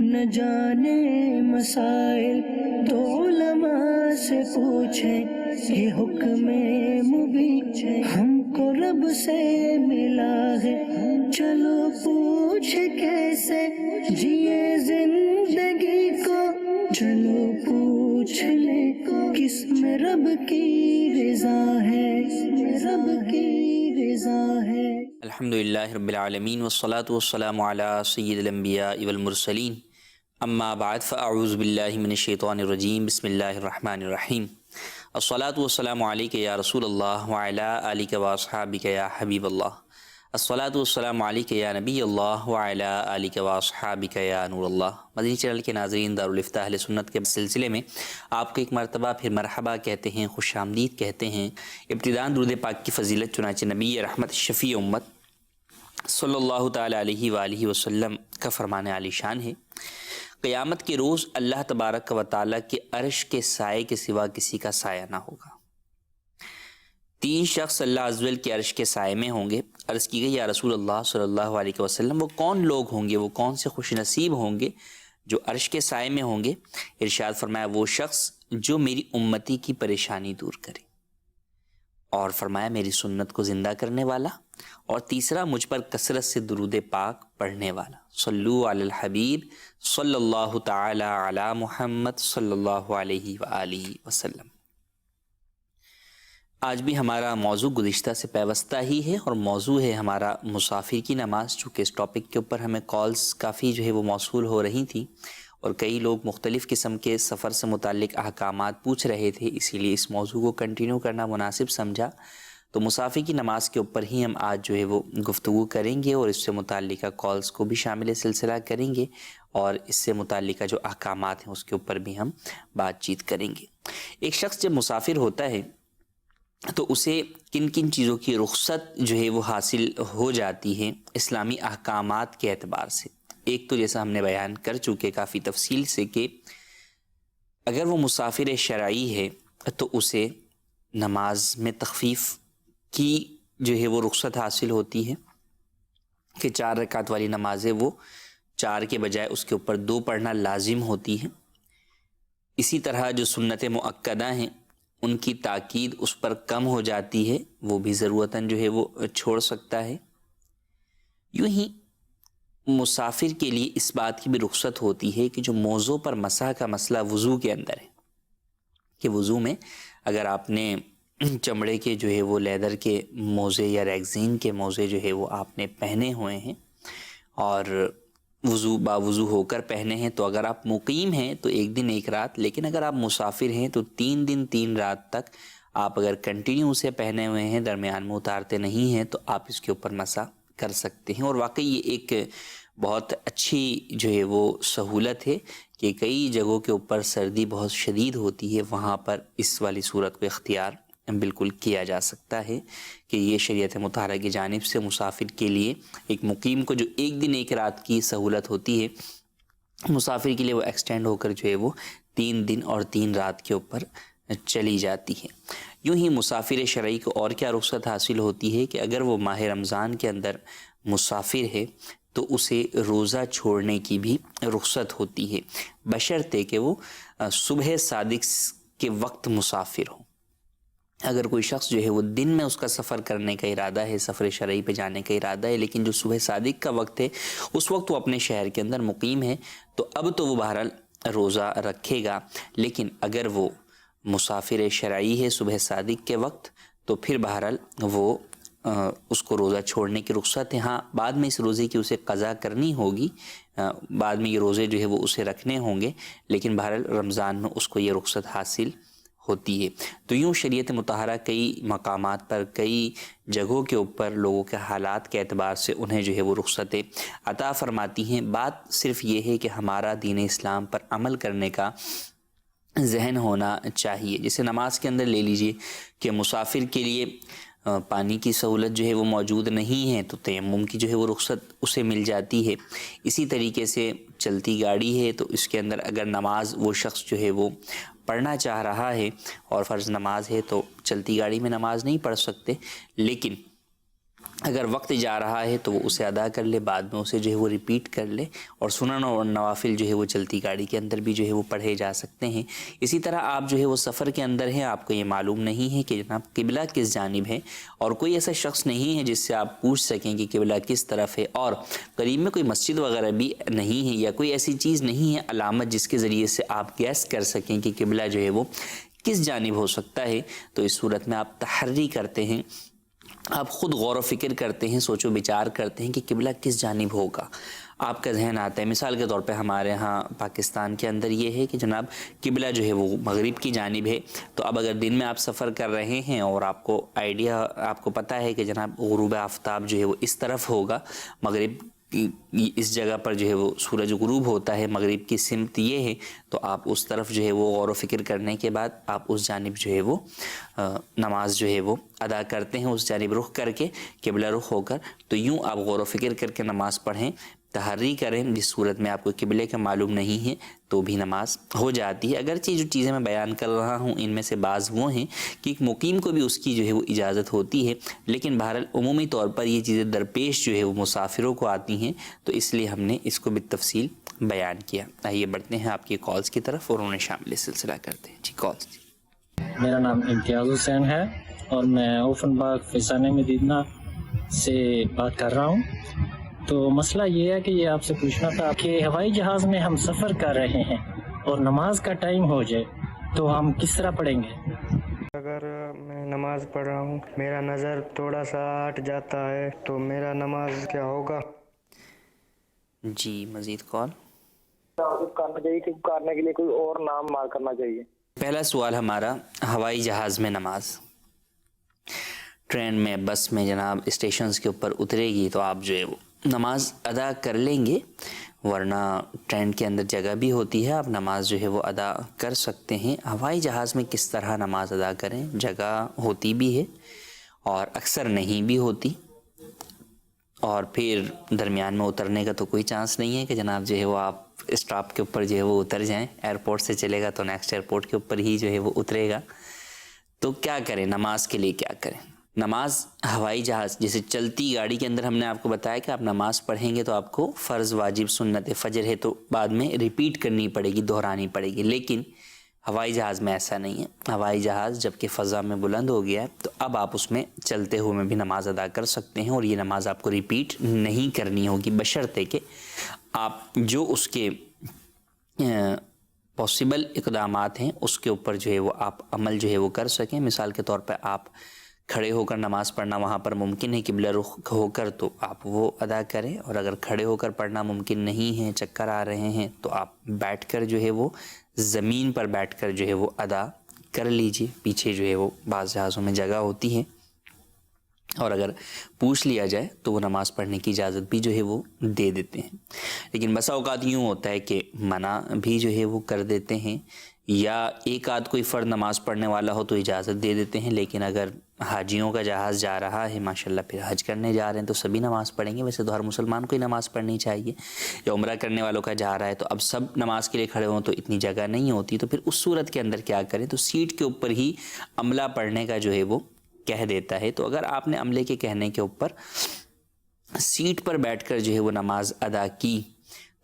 نہ جانے مسائل تو علماء سے پوچھیں، یہ حکم مبین ہم کو رب سے ملا ہے، چلو پوچھ کیسے جیے زندگی کو، چلو پوچھ لے کس میں رب کی رضا ہے، رب کی رضا ہے۔ الحمدللہ رب العالمین والصلاة والسلام علی سید الانبیاء والمرسلین، اما بعد فاعوذ باللہ من الشیطان الرجیم، بسم اللہ الرحمن الرحیم۔ الصلاة والسلام علیک یا رسول اللہ وعلی آلک واصحابک یا حبیب اللہ، الصلاة والسلام علیک یا نبی اللہ وعلی آلک واصحابک یا نور اللہ۔ مدنی چینل کے ناظرین، دارالفتاح اہل سنت کے سلسلے میں آپ کو ایک مرتبہ پھر مرحبا کہتے ہیں، خوش آمدید کہتے ہیں۔ ابتداءً درود پاک کی فضیلت چنانچہ نبی رحمت شفیع امت صلی اللہ تعالیٰ علیہ وآلہ وسلم کا فرمان عالی شان ہے، قیامت کے روز اللہ تبارک و تعالیٰ کے عرش کے سائے کے سوا کسی کا سایہ نہ ہوگا۔ تین شخص اللہ عز و جل کے عرش کے سائے میں ہوں گے۔ عرض کی گئی یا رسول اللہ صلی اللہ علیہ وسلم، وہ کون لوگ ہوں گے، وہ کون سے خوش نصیب ہوں گے جو عرش کے سائے میں ہوں گے؟ ارشاد فرمایا وہ شخص جو میری امتی کی پریشانی دور کرے، اور فرمایا میری سنت کو زندہ کرنے والا، اور تیسرا مجھ پر کثرت سے درود پاک پڑھنے والا۔ صلو علی الحبیب صلی اللہ تعالی علی محمد صلی اللہ علیہ وآلہ وسلم۔ آج بھی ہمارا موضوع گزشتہ سے پیوستہ ہی ہے، اور موضوع ہے ہمارا مسافر کی نماز۔ چونکہ اس ٹاپک کے اوپر ہمیں کالز کافی وہ موصول ہو رہی تھیں، اور کئی لوگ مختلف قسم کے سفر سے متعلق احکامات پوچھ رہے تھے، اسی لیے اس موضوع کو کنٹینیو کرنا مناسب سمجھا۔ تو مسافر کی نماز کے اوپر ہی ہم آج وہ گفتگو کریں گے، اور اس سے متعلقہ کالز کو بھی شامل سلسلہ کریں گے، اور اس سے متعلقہ جو احکامات ہیں اس کے اوپر بھی ہم بات چیت کریں گے۔ ایک شخص جب مسافر ہوتا ہے تو اسے کن کن چیزوں کی رخصت وہ حاصل ہو جاتی ہے اسلامی احکامات کے اعتبار سے؟ ایک تو جیسا ہم نے بیان کر چکے کافی تفصیل سے کہ اگر وہ مسافر شرعی ہے تو اسے نماز میں تخفیف کی وہ رخصت حاصل ہوتی ہے کہ 4 رکعت والی نمازیں وہ 4 کے بجائے اس کے اوپر 2 پڑھنا لازم ہوتی ہے۔ اسی طرح جو سنت مؤکدہ ہیں ان کی تاکید اس پر کم ہو جاتی ہے، وہ بھی ضرورتاً وہ چھوڑ سکتا ہے۔ یوں ہی مسافر کے لیے اس بات کی بھی رخصت ہوتی ہے کہ جو موضوع پر مسح کا مسئلہ وضو کے اندر ہے، کہ وضو میں اگر آپ نے چمڑے کے وہ لیدر کے موزے یا ریگزین کے موزے وہ آپ نے پہنے ہوئے ہیں، اور باوضو ہو کر پہنے ہیں، تو اگر آپ مقیم ہیں تو 1 دن 1 رات، لیکن اگر آپ مسافر ہیں تو 3 دن 3 رات تک آپ اگر کنٹینیو اسے پہنے ہوئے ہیں، درمیان میں اتارتے نہیں ہیں، تو آپ اس کے اوپر مسح کر سکتے ہیں۔ اور واقعی یہ ایک بہت اچھی وہ سہولت ہے کہ کئی جگہوں کے اوپر سردی بہت شدید ہوتی ہے، وہاں پر اس والی صورت کو اختیار بالکل کیا جا سکتا ہے کہ یہ شریعت مطہرہ کی جانب سے مسافر کے لیے، ایک مقیم کو جو 1 دن 1 رات کی سہولت ہوتی ہے، مسافر کے لیے وہ ایکسٹینڈ ہو کر وہ 3 دن اور 3 رات کے اوپر چلی جاتی ہے۔ یوں ہی مسافر شرعی کو اور کیا رخصت حاصل ہوتی ہے کہ اگر وہ ماہ رمضان کے اندر مسافر ہے تو اسے روزہ چھوڑنے کی بھی رخصت ہوتی ہے، بشرطے کہ وہ صبح صادق کے وقت مسافر ہو۔ اگر کوئی شخص وہ دن میں اس کا سفر کرنے کا ارادہ ہے، سفر شرعی پہ جانے کا ارادہ ہے، لیکن جو صبح صادق کا وقت ہے اس وقت وہ اپنے شہر کے اندر مقیم ہے، تو اب تو وہ بہرحال روزہ رکھے گا۔ لیکن اگر وہ مسافر شرعی ہے صبح صادق کے وقت، تو پھر بہرحال وہ اس کو روزہ چھوڑنے کی رخصت ہے۔ ہاں، بعد میں اس روزے کی اسے قضا کرنی ہوگی، بعد میں یہ روزے وہ اسے رکھنے ہوں گے، لیکن بہرحال رمضان میں اس کو یہ رخصت حاصل ہوتی ہے۔ تو یوں شریعت مطہرہ کئی مقامات پر، کئی جگہوں کے اوپر لوگوں کے حالات کے اعتبار سے انہیں وہ رخصتیں عطا فرماتی ہیں۔ بات صرف یہ ہے کہ ہمارا دین اسلام پر عمل کرنے کا ذہن ہونا چاہیے۔ جیسے نماز کے اندر لے لیجئے کہ مسافر کے لیے پانی کی سہولت وہ موجود نہیں ہے، تو تیمم کی وہ رخصت اسے مل جاتی ہے۔ اسی طریقے سے چلتی گاڑی ہے تو اس کے اندر اگر نماز وہ شخص وہ پڑھنا چاہ رہا ہے اور فرض نماز ہے تو چلتی گاڑی میں نماز نہیں پڑھ سکتے، لیکن اگر وقت جا رہا ہے تو وہ اسے ادا کر لے، بعد میں اسے جو ہے وہ ریپیٹ کر لے، اور سنن اور نوافل جو ہے وہ چلتی گاڑی کے اندر بھی جو ہے وہ پڑھے جا سکتے ہیں۔ اسی طرح آپ جو ہے وہ سفر کے اندر ہیں، آپ کو یہ معلوم نہیں ہے کہ جناب قبلہ کس جانب ہے، اور کوئی ایسا شخص نہیں ہے جس سے آپ پوچھ سکیں کہ قبلہ کس طرف ہے، اور قریب میں کوئی مسجد وغیرہ بھی نہیں ہے، یا کوئی ایسی چیز نہیں ہے علامت جس کے ذریعے سے آپ گیس کر سکیں کہ قبلہ جو ہے وہ کس جانب ہو سکتا ہے، تو اس صورت میں آپ تحری کرتے ہیں، آپ خود غور و فکر کرتے ہیں، سوچ و بچار کرتے ہیں کہ قبلہ کس جانب ہوگا۔ آپ کا ذہن آتا ہے، مثال کے طور پہ ہمارے ہاں پاکستان کے اندر یہ ہے کہ جناب قبلہ جو ہے وہ مغرب کی جانب ہے، تو اب اگر دن میں آپ سفر کر رہے ہیں اور آپ کو آئیڈیا، آپ کو پتہ ہے کہ جناب غروب آفتاب جو ہے وہ اس طرف ہوگا، مغرب اس جگہ پر جو ہے وہ سورج غروب ہوتا ہے، مغرب کی سمت یہ ہے، تو آپ اس طرف جو ہے وہ غور و فکر کرنے کے بعد آپ اس جانب جو ہے وہ نماز جو ہے وہ ادا کرتے ہیں، اس جانب رخ کر کے، قبلہ رخ ہو کر۔ تو یوں آپ غور و فکر کر کے نماز پڑھیں، تحری کریں، جس صورت میں آپ کو قبلے کا معلوم نہیں ہے تو بھی نماز ہو جاتی ہے۔ اگرچہ جو چیزیں میں بیان کر رہا ہوں ان میں سے بعض وہ ہیں کہ ایک مقیم کو بھی اس کی جو ہے وہ اجازت ہوتی ہے، لیکن بہرحال عمومی طور پر یہ چیزیں درپیش جو ہے وہ مسافروں کو آتی ہیں، تو اس لیے ہم نے اس کو بالتفصیل بیان کیا۔ آئیے بڑھتے ہیں آپ کی کالز کی طرف اور انہیں شامل سلسلہ کرتے ہیں۔ جی کالز۔ میرا نام امتیاز حسین ہے اور میں اوفن باغ فیضانہ مدینہ سے بات کر رہا ہوں۔ تو مسئلہ یہ ہے کہ یہ آپ سے پوچھنا تھا کہ ہوائی جہاز میں ہم سفر کر رہے ہیں اور نماز کا ٹائم ہو جائے تو ہم کس طرح پڑھیں گے؟ اگر میں نماز پڑھ رہا ہوں، میرا نظر تھوڑا سا ہٹ جاتا ہے تو میرا نماز کیا ہوگا؟ جی مزید کال کرنا چاہیے کہ کرنے کے لیے کوئی اور نام مار کرنا چاہیے۔ پہلا سوال ہمارا، ہوائی جہاز میں نماز، ٹرین میں، بس میں جناب اسٹیشنز کے اوپر اترے گی تو آپ جو ہے وہ نماز ادا کر لیں گے، ورنہ ٹرین کے اندر جگہ بھی ہوتی ہے، آپ نماز جو ہے وہ ادا کر سکتے ہیں۔ ہوائی جہاز میں کس طرح نماز ادا کریں؟ جگہ ہوتی بھی ہے اور اکثر نہیں بھی ہوتی، اور پھر درمیان میں اترنے کا تو کوئی چانس نہیں ہے کہ جناب جو ہے وہ آپ اسٹاپ کے اوپر جو ہے وہ اتر جائیں، ایئرپورٹ سے چلے گا تو نیکسٹ ایئرپورٹ کے اوپر ہی جو ہے وہ اترے گا۔ تو کیا کریں نماز کے لیے؟ کیا کریں؟ نماز ہوائی جہاز جیسے چلتی گاڑی کے اندر ہم نے آپ کو بتایا کہ آپ نماز پڑھیں گے تو آپ کو فرض، واجب، سنت، فجر ہے تو بعد میں ریپیٹ کرنی پڑے گی، دہرانی پڑے گی، لیکن ہوائی جہاز میں ایسا نہیں ہے۔ ہوائی جہاز جب کہ فضا میں بلند ہو گیا ہے تو اب آپ اس میں چلتے ہوئے میں بھی نماز ادا کر سکتے ہیں، اور یہ نماز آپ کو ریپیٹ نہیں کرنی ہوگی، بشرطے کہ آپ جو اس کے پاسبل اقدامات ہیں اس کے اوپر جو ہے وہ آپ عمل جو ہے وہ کر سکیں۔ مثال کے طور پہ آپ کھڑے ہو کر نماز پڑھنا وہاں پر ممکن ہے قبلہ رخ ہو کر، تو آپ وہ ادا کریں، اور اگر کھڑے ہو کر پڑھنا ممکن نہیں ہے، چکر آ رہے ہیں، تو آپ بیٹھ کر جو ہے وہ زمین پر بیٹھ کر جو ہے وہ ادا کر لیجئے۔ پیچھے جو ہے وہ بعض جہازوں میں جگہ ہوتی ہے، اور اگر پوچھ لیا جائے تو وہ نماز پڑھنے کی اجازت بھی جو ہے وہ دے دیتے ہیں۔ لیکن بسا اوقات یوں ہوتا ہے کہ منع بھی جو ہے وہ کر دیتے ہیں، یا ایک آدھ کوئی فرد نماز پڑھنے والا ہو تو اجازت دے دیتے ہیں، لیکن اگر حاجیوں کا جہاز جا رہا ہے ماشاءاللہ، پھر حج کرنے جا رہے ہیں تو سبھی نماز پڑھیں گے، ویسے تو ہر مسلمان کو ہی نماز پڑھنی چاہیے، یا عمرہ کرنے والوں کا جا رہا ہے تو اب سب نماز کے لیے کھڑے ہوں تو اتنی جگہ نہیں ہوتی، تو پھر اس صورت کے اندر کیا کریں؟ تو سیٹ کے اوپر ہی عملہ پڑھنے کا جو ہے وہ کہہ دیتا ہے۔ تو اگر آپ نے عملے کے کہنے کے اوپر سیٹ پر بیٹھ کر جو ہے وہ نماز ادا کی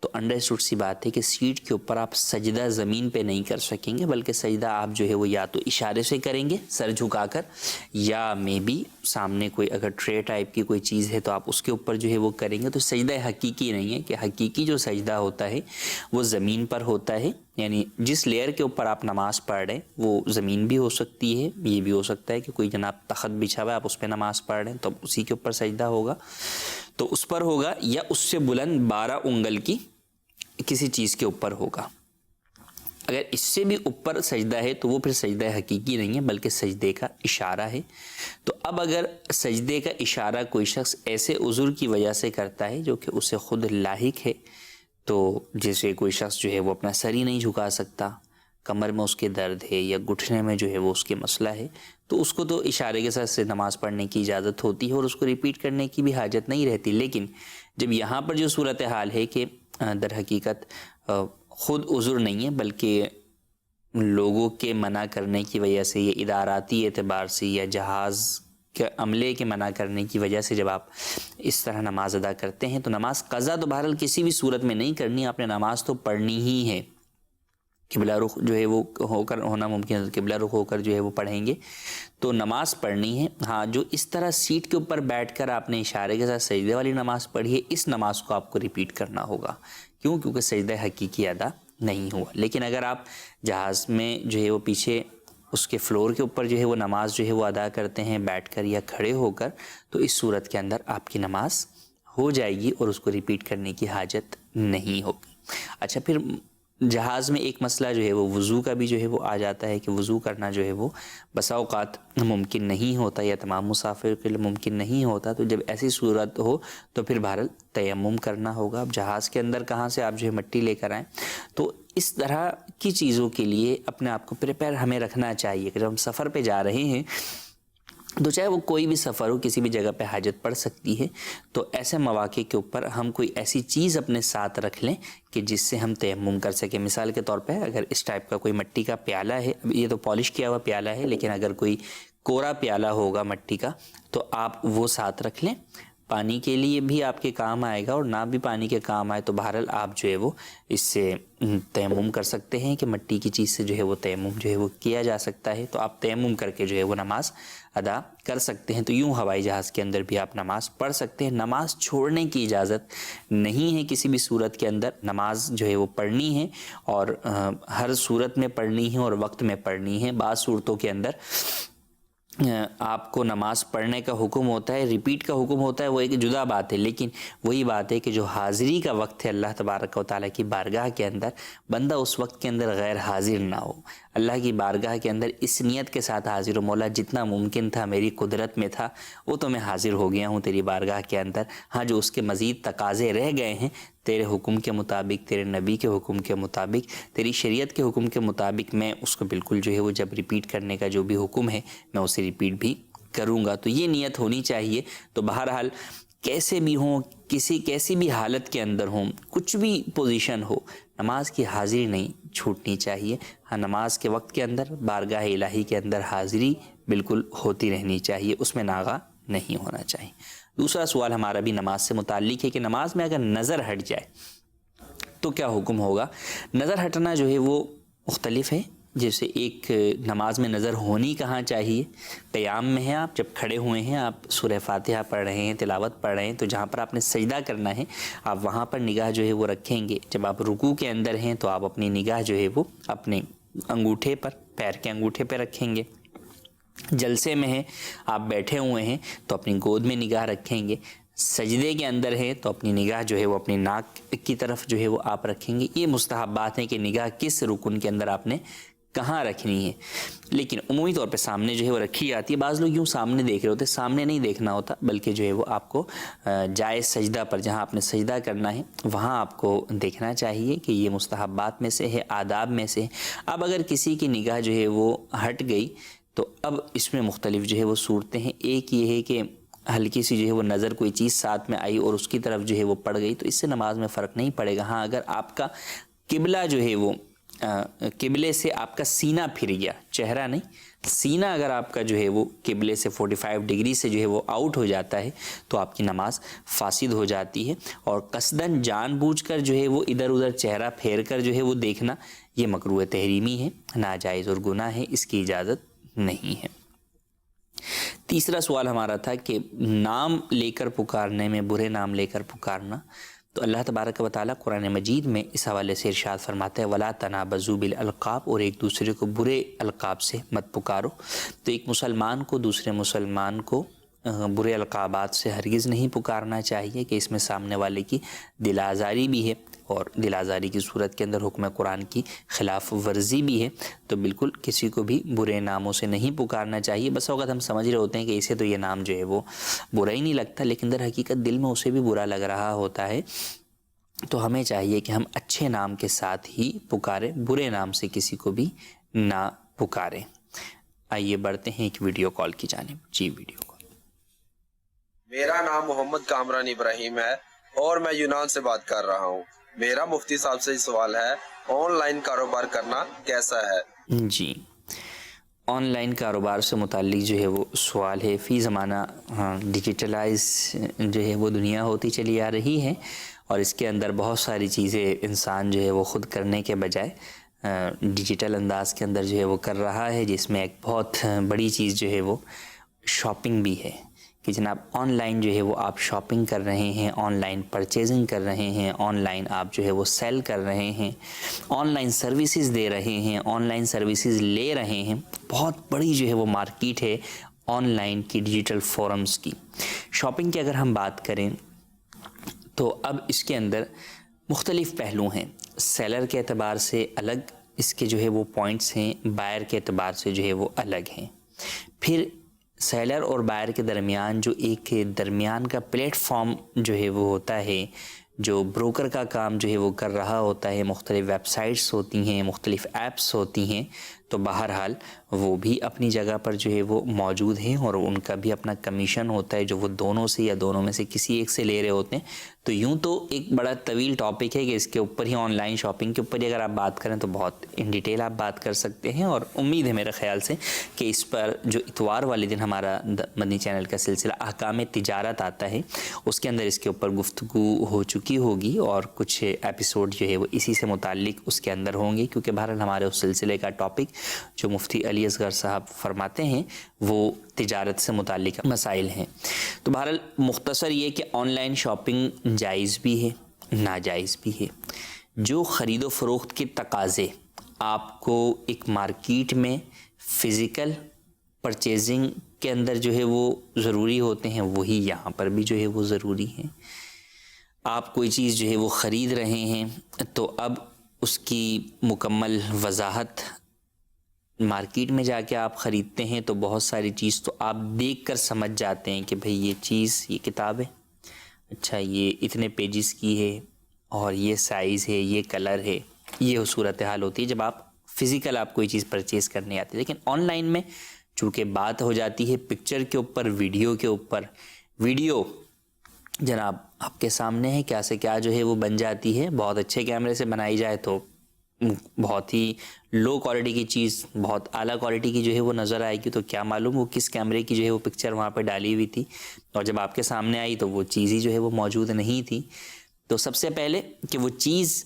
تو انڈرسٹوڈ سی بات ہے کہ سیٹ کے اوپر آپ سجدہ زمین پہ نہیں کر سکیں گے، بلکہ سجدہ آپ جو ہے وہ یا تو اشارے سے کریں گے سر جھکا کر، یا مے بی سامنے کوئی اگر ٹرے ٹائپ کی کوئی چیز ہے تو آپ اس کے اوپر جو ہے وہ کریں گے۔ تو سجدہ حقیقی نہیں ہے، کہ حقیقی جو سجدہ ہوتا ہے وہ زمین پر ہوتا ہے، یعنی جس لیئر کے اوپر آپ نماز پڑھ رہے ہیں وہ زمین بھی ہو سکتی ہے، یہ بھی ہو سکتا ہے کہ کوئی جناب تخت بچھا ہوا ہے آپ اس پہ نماز پڑھ رہے ہیں تو اسی کے اوپر سجدہ ہوگا، تو اس پر ہوگا، یا اس سے بلند 12 انگل کی کسی چیز کے اوپر ہوگا۔ اگر اس سے بھی اوپر سجدہ ہے تو وہ پھر سجدہ حقیقی نہیں ہے بلکہ سجدے کا اشارہ ہے۔ تو اب اگر سجدے کا اشارہ کوئی شخص ایسے عذر کی وجہ سے کرتا ہے جو کہ اسے خود لاحق ہے، تو جیسے کوئی شخص جو ہے وہ اپنا سر ہی نہیں جھکا سکتا، کمر میں اس کے درد ہے یا گھٹنے میں جو ہے وہ اس کے مسئلہ ہے، تو اس کو تو اشارے کے ساتھ سے نماز پڑھنے کی اجازت ہوتی ہے اور اس کو ریپیٹ کرنے کی بھی حاجت نہیں رہتی۔ لیکن جب یہاں پر جو صورتحال ہے کہ در حقیقت خود عذر نہیں ہے بلکہ لوگوں کے منع کرنے کی وجہ سے، یہ اداراتی اعتبار سے یا جہاز کے عملے کے منع کرنے کی وجہ سے جب آپ اس طرح نماز ادا کرتے ہیں تو نماز قضا تو بہرحال کسی بھی صورت میں نہیں کرنی، آپ نے نماز تو پڑھنی ہی ہے. قبلہ رخ جو ہے وہ ہو کر ہونا ممکن ہے، قبلہ رخ ہو کر جو ہے وہ پڑھیں گے تو نماز پڑھنی ہے. ہاں، جو اس طرح سیٹ کے اوپر بیٹھ کر آپ نے اشارے کے ساتھ سجدے والی نماز پڑھی ہے، اس نماز کو آپ کو ریپیٹ کرنا ہوگا. کیوں؟ کیونکہ سجدہ حقیقی ادا نہیں ہوا. لیکن اگر آپ جہاز میں جو ہے وہ پیچھے اس کے فلور کے اوپر جو ہے وہ نماز جو ہے وہ ادا کرتے ہیں بیٹھ کر یا کھڑے ہو کر، تو اس صورت کے اندر آپ کی نماز ہو جائے گی اور اس کو ریپیٹ کرنے کی حاجت نہیں ہوگی. اچھا، پھر جہاز میں ایک مسئلہ جو ہے وہ وضو کا بھی جو ہے وہ آ جاتا ہے کہ وضو کرنا جو ہے وہ بسا اوقات ممکن نہیں ہوتا یا تمام مسافر کے لیے ممکن نہیں ہوتا. تو جب ایسی صورت ہو تو پھر بہرحال تیمم کرنا ہوگا. اب جہاز کے اندر کہاں سے آپ جو ہے مٹی لے کر آئیں؟ تو اس طرح کی چیزوں کے لیے اپنے آپ کو پریپیئر ہمیں رکھنا چاہیے کہ جب ہم سفر پہ جا رہے ہیں تو چاہے وہ کوئی بھی سفر ہو، کسی بھی جگہ پہ حاجت پڑ سکتی ہے، تو ایسے مواقع کے اوپر ہم کوئی ایسی چیز اپنے ساتھ رکھ لیں کہ جس سے ہم تیمم کر سکیں. مثال کے طور پہ اگر اس ٹائپ کا کوئی مٹی کا پیالہ ہے، یہ تو پالش کیا ہوا پیالہ ہے، لیکن اگر کوئی کورا پیالہ ہوگا مٹی کا تو آپ وہ ساتھ رکھ لیں. پانی کے لیے بھی آپ کے کام آئے گا، اور نہ بھی پانی کے کام آئے تو بہرحال آپ جو ہے وہ اس سے تیمم کر سکتے ہیں کہ مٹی کی چیز سے جو ہے وہ تیمم جو ہے وہ کیا جا سکتا ہے. تو آپ تیمم کر کے جو ہے وہ نماز ادا کر سکتے ہیں. تو یوں ہوائی جہاز کے اندر بھی آپ نماز پڑھ سکتے ہیں. نماز چھوڑنے کی اجازت نہیں ہے کسی بھی صورت کے اندر. نماز جو ہے وہ پڑھنی ہے، اور ہر صورت میں پڑھنی ہے اور وقت میں پڑھنی ہے. بعض صورتوں کے اندر آپ کو نماز پڑھنے کا حکم ہوتا ہے، ریپیٹ کا حکم ہوتا ہے، وہ ایک جدا بات ہے. لیکن وہی بات ہے کہ جو حاضری کا وقت ہے اللہ تبارک و تعالیٰ کی بارگاہ کے اندر، بندہ اس وقت کے اندر غیر حاضر نہ ہو. اللہ کی بارگاہ کے اندر اس نیت کے ساتھ حاضر ہو، مولا جتنا ممکن تھا میری قدرت میں تھا وہ تو میں حاضر ہو گیا ہوں تیری بارگاہ کے اندر. ہاں، جو اس کے مزید تقاضے رہ گئے ہیں تیرے حکم کے مطابق، تیرے نبی کے حکم کے مطابق، تیری شریعت کے حکم کے مطابق، میں اس کو بالکل جو ہے وہ جب ریپیٹ کرنے کا جو بھی حکم ہے میں اسے ریپیٹ بھی کروں گا. تو یہ نیت ہونی چاہیے. تو بہرحال کیسے بھی ہوں، کیسی بھی حالت کے اندر ہوں، کچھ بھی پوزیشن ہو، نماز کی حاضری نہیں چھوٹنی چاہیے. ہاں، نماز کے وقت کے اندر بارگاہ الہی کے اندر حاضری بالکل ہوتی رہنی چاہیے، اس میں ناغہ نہیں ہونا چاہیے. دوسرا سوال ہمارا بھی نماز سے متعلق ہے کہ نماز میں اگر نظر ہٹ جائے تو کیا حکم ہوگا؟ نظر ہٹنا جو ہے وہ مختلف ہے. جیسے ایک نماز میں نظر ہونی کہاں چاہیے؟ قیام میں ہیں آپ، جب کھڑے ہوئے ہیں آپ سورہ فاتحہ پڑھ رہے ہیں، تلاوت پڑھ رہے ہیں، تو جہاں پر آپ نے سجدہ کرنا ہے آپ وہاں پر نگاہ جو ہے وہ رکھیں گے. جب آپ رکوع کے اندر ہیں تو آپ اپنی نگاہ جو ہے وہ اپنے انگوٹھے پر، پیر کے انگوٹھے پہ رکھیں گے. جلسے میں ہیں آپ بیٹھے ہوئے ہیں تو اپنی گود میں نگاہ رکھیں گے. سجدے کے اندر ہے تو اپنی نگاہ جو ہے وہ اپنی ناک کی طرف جو ہے وہ آپ رکھیں گے. یہ مستحبات ہیں کہ نگاہ کس رکن کے اندر آپ نے کہاں رکھنی ہے. لیکن عمومی طور پہ سامنے جو ہے وہ رکھی جاتی ہے. بعض لوگ یوں سامنے دیکھ رہے ہوتے، سامنے نہیں دیکھنا ہوتا، بلکہ جو ہے وہ آپ کو جائز سجدہ پر، جہاں آپ نے سجدہ کرنا ہے وہاں آپ کو دیکھنا چاہیے کہ یہ مستحبات میں سے ہے، آداب میں سے ہے. اب اگر کسی کی نگاہ جو ہے وہ ہٹ گئی تو اب اس میں مختلف جو ہے وہ صورتیں ہیں. ایک یہ ہے کہ ہلکی سی جو ہے وہ نظر کوئی چیز ساتھ میں آئی اور اس کی طرف جو ہے وہ پڑ گئی، تو اس سے نماز میں فرق نہیں پڑے گا. ہاں، اگر آپ کا قبلہ جو ہے وہ قبلے سے آپ کا سینہ پھر گیا، چہرہ نہیں، سینہ اگر آپ کا جو ہے وہ قبلے سے 45 ڈگری سے جو ہے وہ آؤٹ ہو جاتا ہے تو آپ کی نماز فاسد ہو جاتی ہے. اور قصداً جان بوجھ کر جو ہے وہ ادھر ادھر چہرہ پھیر کر جو ہے وہ دیکھنا، یہ مکروہ تحریمی ہے، ناجائز اور گناہ ہے، اس کی اجازت نہیں ہے. تیسرا سوال ہمارا تھا کہ نام لے کر پکارنے میں، برے نام لے کر پکارنا. تو اللہ تبارک و تعالیٰ قرآن مجید میں اس حوالے سے ارشاد فرماتا ہے وَلَا تَنَابَزُوا بِالْأَلْقَابِ، اور ایک دوسرے کو برے القاب سے مت پکارو. تو ایک مسلمان کو دوسرے مسلمان کو برے القابات سے ہرگز نہیں پکارنا چاہیے کہ اس میں سامنے والے کی دل آزاری بھی ہے، اور دل آزاری کی صورت کے اندر حکم قرآن کی خلاف ورزی بھی ہے. تو بالکل کسی کو بھی برے ناموں سے نہیں پکارنا چاہیے. بس اوقات ہم سمجھ رہے ہوتے ہیں کہ اسے تو یہ نام جو ہے وہ برا ہی نہیں لگتا، لیکن در حقیقت دل میں اسے بھی برا لگ رہا ہوتا ہے. تو ہمیں چاہیے کہ ہم اچھے نام کے ساتھ ہی پکاریں، برے نام سے کسی کو بھی نہ پکاریں. آئیے بڑھتے ہیں ایک ویڈیو کال کی جانب. جی ویڈیو کال. میرا نام محمد کامران ابراہیم ہے اور میں یونان سے بات کر رہا ہوں. میرا مفتی صاحب سے سوال ہے، آن لائن کاروبار کرنا کیسا ہے؟ جی، آن لائن کاروبار سے متعلق جو ہے وہ سوال ہے. فی زمانہ ڈیجیٹلائز جو ہے وہ دنیا ہوتی چلی آ رہی ہے اور اس کے اندر بہت ساری چیزیں انسان جو ہے وہ خود کرنے کے بجائے ڈیجیٹل انداز کے اندر جو ہے وہ کر رہا ہے، جس میں ایک بہت بڑی چیز جو ہے وہ شاپنگ بھی ہے کہ جناب آن لائن جو ہے وہ آپ شاپنگ کر رہے ہیں، آن لائن پرچیزنگ کر رہے ہیں، آن لائن آپ جو ہے وہ سیل کر رہے ہیں، آن لائن سروسز دے رہے ہیں، آن لائن سروسز لے رہے ہیں. بہت بڑی جو ہے وہ مارکیٹ ہے آن لائن کی، ڈیجیٹل فورمز کی. شاپنگ کی اگر ہم بات کریں تو اب اس کے اندر مختلف پہلو ہیں. سیلر کے اعتبار سے الگ اس کے جو ہے وہ پوائنٹس ہیں، بائر کے اعتبار سے جو ہے وہ الگ ہیں. پھر سیلر اور بائر کے درمیان جو ایک درمیان کا پلیٹ فارم جو ہے وہ ہوتا ہے، جو بروکر کا کام جو ہے وہ کر رہا ہوتا ہے، مختلف ویب سائٹس ہوتی ہیں، مختلف ایپس ہوتی ہیں، تو بہرحال وہ بھی اپنی جگہ پر جو ہے وہ موجود ہیں اور ان کا بھی اپنا کمیشن ہوتا ہے جو وہ دونوں سے یا دونوں میں سے کسی ایک سے لے رہے ہوتے ہیں. تو یوں تو ایک بڑا طویل ٹاپک ہے کہ اس کے اوپر ہی، آن لائن شاپنگ کے اوپر ہی اگر آپ بات کریں تو بہت ان ڈیٹیل آپ بات کر سکتے ہیں، اور امید ہے میرے خیال سے کہ اس پر جو اتوار والے دن ہمارا مدنی چینل کا سلسلہ احکام تجارت آتا ہے اس کے اندر اس کے اوپر گفتگو ہو چکی ہوگی اور کچھ ایپیسوڈ جو ہے وہ اسی سے متعلق اس کے اندر ہوں گے، کیونکہ بہرحال ہمارے اس سلسلے کا ٹاپک جو مفتی علی اصغر صاحب فرماتے ہیں وہ تجارت سے متعلق مسائل ہیں. تو بہرحال مختصر یہ کہ آن لائن شاپنگ جائز بھی ہے، ناجائز بھی ہے. جو خرید و فروخت کے تقاضے آپ کو ایک مارکیٹ میں فزیکل پرچیزنگ کے اندر جو ہے وہ ضروری ہوتے ہیں، وہی یہاں پر بھی جو ہے وہ ضروری ہیں. آپ کوئی چیز جو ہے وہ خرید رہے ہیں تو اب اس کی مکمل وضاحت مارکیٹ میں جا کے آپ خریدتے ہیں تو بہت ساری چیز تو آپ دیکھ کر سمجھ جاتے ہیں کہ بھئی یہ چیز، یہ کتاب ہے، اچھا یہ اتنے پیجز کی ہے اور یہ سائز ہے، یہ کلر ہے. یہ صورتحال ہوتی ہے جب آپ فزیکل آپ کوئی چیز پرچیز کرنے آتے ہیں. لیکن آن لائن میں چونکہ بات ہو جاتی ہے پکچر کے اوپر، ویڈیو کے اوپر. ویڈیو جناب آپ کے سامنے ہے، کیا سے کیا جو ہے وہ بن جاتی ہے. بہت اچھے کیمرے سے بنائی جائے تو بہت ہی لو کوالٹی کی چیز بہت اعلیٰ کوالٹی کی جو ہے وہ نظر آئے گی. تو کیا معلوم وہ کس کیمرے کی جو ہے وہ پکچر وہاں پہ ڈالی ہوئی تھی، اور جب آپ کے سامنے آئی تو وہ چیز ہی جو ہے وہ موجود نہیں تھی. تو سب سے پہلے کہ وہ چیز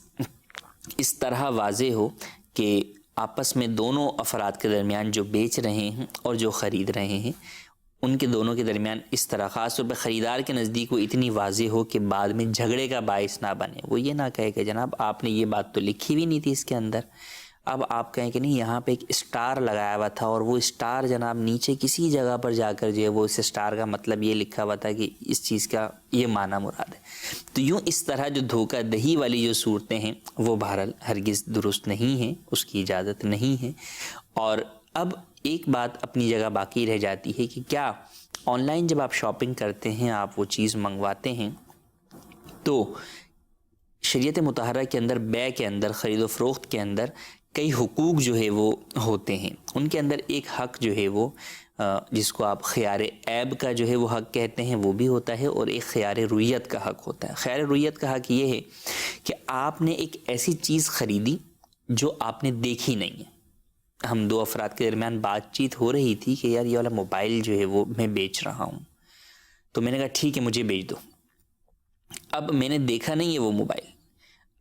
اس طرح واضح ہو کہ آپس میں دونوں افراد کے درمیان جو بیچ رہے ہیں اور جو خرید رہے ہیں ان کے دونوں کے درمیان اس طرح خاص طور پہ خریدار کے نزدیک وہ اتنی واضح ہو کہ بعد میں جھگڑے کا باعث نہ بنے. وہ یہ نہ کہے کہ جناب آپ نے یہ بات تو لکھی بھی نہیں تھی اس کے اندر، اب آپ کہیں کہ نہیں یہاں پہ ایک اسٹار لگایا ہوا تھا اور وہ اسٹار جناب نیچے کسی جگہ پر جا کر جو ہے وہ اس اسٹار کا مطلب یہ لکھا ہوا تھا کہ اس چیز کا یہ معنی مراد ہے. تو یوں اس طرح جو دھوکہ دہی والی جو صورتیں ہیں وہ بہرحال ہرگز درست نہیں ہیں، اس کی اجازت نہیں ہے. اور اب ایک بات اپنی جگہ باقی رہ جاتی ہے کہ کیا آن لائن جب آپ شاپنگ کرتے ہیں، آپ وہ چیز منگواتے ہیں تو شریعت مطہرہ کے اندر بیع کے اندر، خرید و فروخت کے اندر کئی حقوق جو ہے وہ ہوتے ہیں. ان کے اندر ایک حق جو ہے وہ جس کو آپ خیار عیب کا جو ہے وہ حق کہتے ہیں وہ بھی ہوتا ہے، اور ایک خیار رویت کا حق ہوتا ہے. خیار رویت کا حق یہ ہے کہ آپ نے ایک ایسی چیز خریدی جو آپ نے دیکھی نہیں ہے. ہم دو افراد کے درمیان بات چیت ہو رہی تھی کہ یار یہ والا موبائل جو ہے وہ میں بیچ رہا ہوں، تو میں نے کہا ٹھیک ہے مجھے بیچ دو. اب میں نے دیکھا نہیں ہے وہ موبائل.